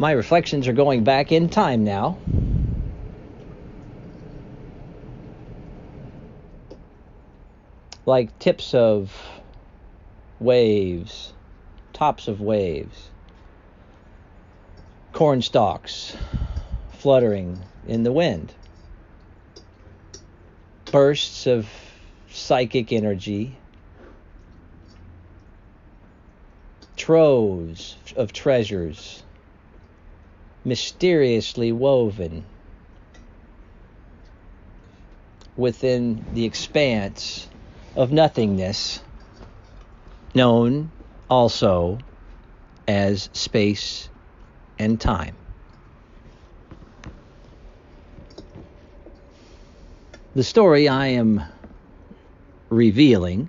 My reflections are going back in time now. Like tips of waves, tops of waves, corn stalks fluttering in the wind, bursts of psychic energy, troves of treasures mysteriously woven within the expanse of nothingness, known also as space and time. The story I am revealing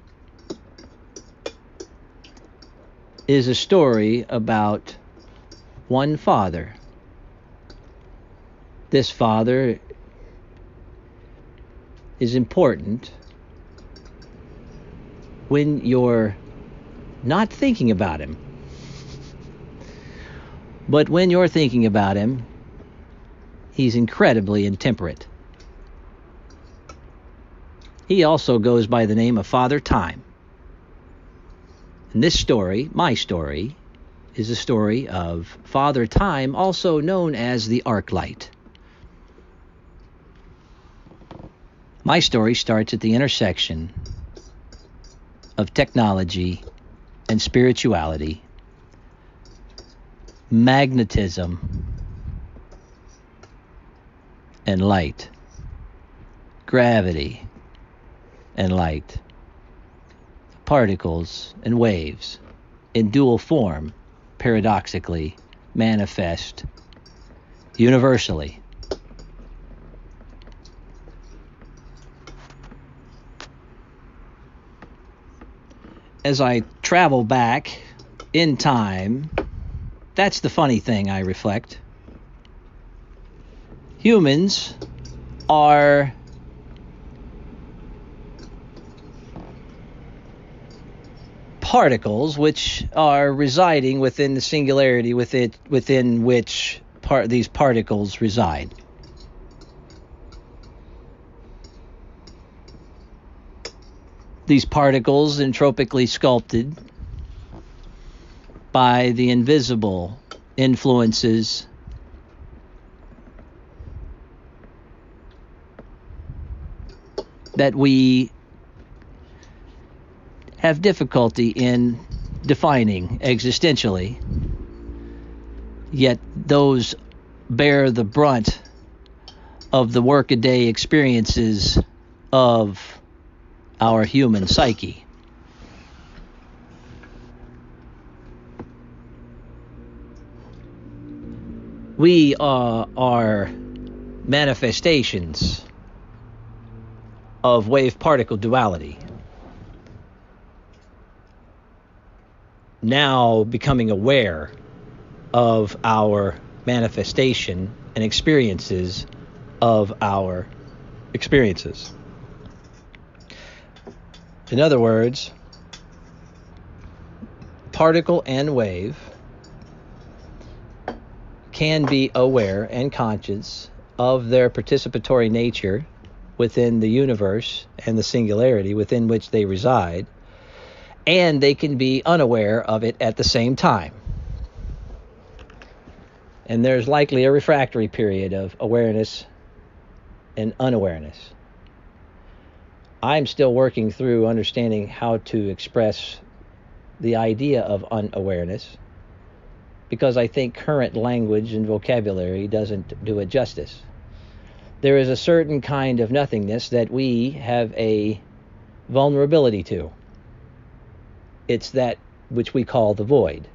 is a story about one father. This father is important when you're not thinking about him. But when you're thinking about him, he's incredibly intemperate. He also goes by the name of Father Time. And this story, my story, is a story of Father Time, also known as the Arclight. My story starts at the intersection of technology and spirituality, magnetism and light, gravity and light, particles and waves in dual form, paradoxically manifest universally. As I travel back in time, that's the funny thing, I reflect. Humans are particles which are residing within the singularity within which these particles reside. These particles entropically sculpted by the invisible influences that we have difficulty in defining existentially, yet those bear the brunt of the workaday experiences of our human psyche. We are manifestations of wave-particle duality, now becoming aware of our manifestation and experiences of our experiences. In other words, particle and wave can be aware and conscious of their participatory nature within the universe and the singularity within which they reside, and they can be unaware of it at the same time. And there's likely a refractory period of awareness and unawareness. I'm still working through understanding how to express the idea of unawareness, because I think current language and vocabulary doesn't do it justice. There is a certain kind of nothingness that we have a vulnerability to. It's that which we call the void.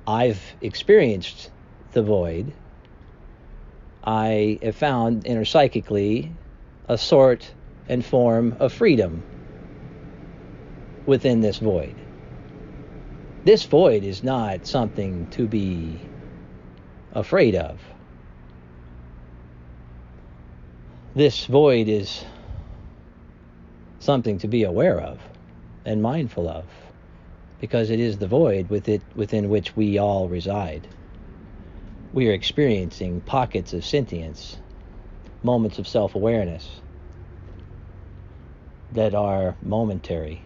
I've experienced the void. I have found interpsychically a sort and form of freedom within this void. This void is not something to be afraid of. This void is something to be aware of and mindful of, because it is the void within which we all reside. We are experiencing pockets of sentience, moments of self-awareness that are momentary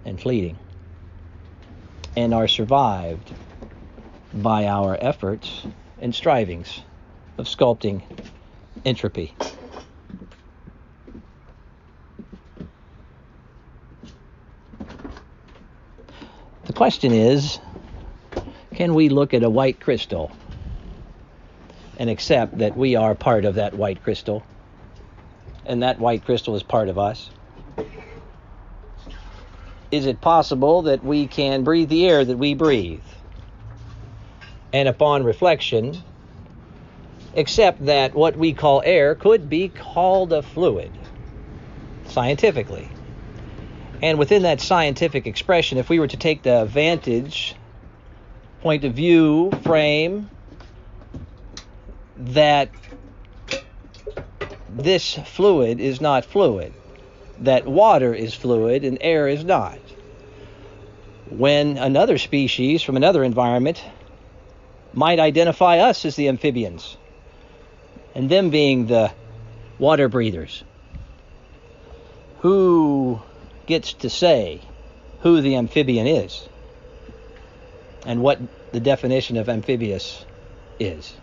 and fleeting, and are survived by our efforts and strivings of sculpting entropy. The question is, can we look at a white crystal and accept that we are part of that white crystal, and that white crystal is part of us? Is it possible that we can breathe the air that we breathe, and upon reflection, accept that what we call air could be called a fluid, scientifically? And within that scientific expression, if we were to take the vantage point of view frame that this fluid is not fluid, that water is fluid and air is not, when another species from another environment might identify us as the amphibians, and them being the water breathers, who gets to say who the amphibian is and what the definition of amphibious is?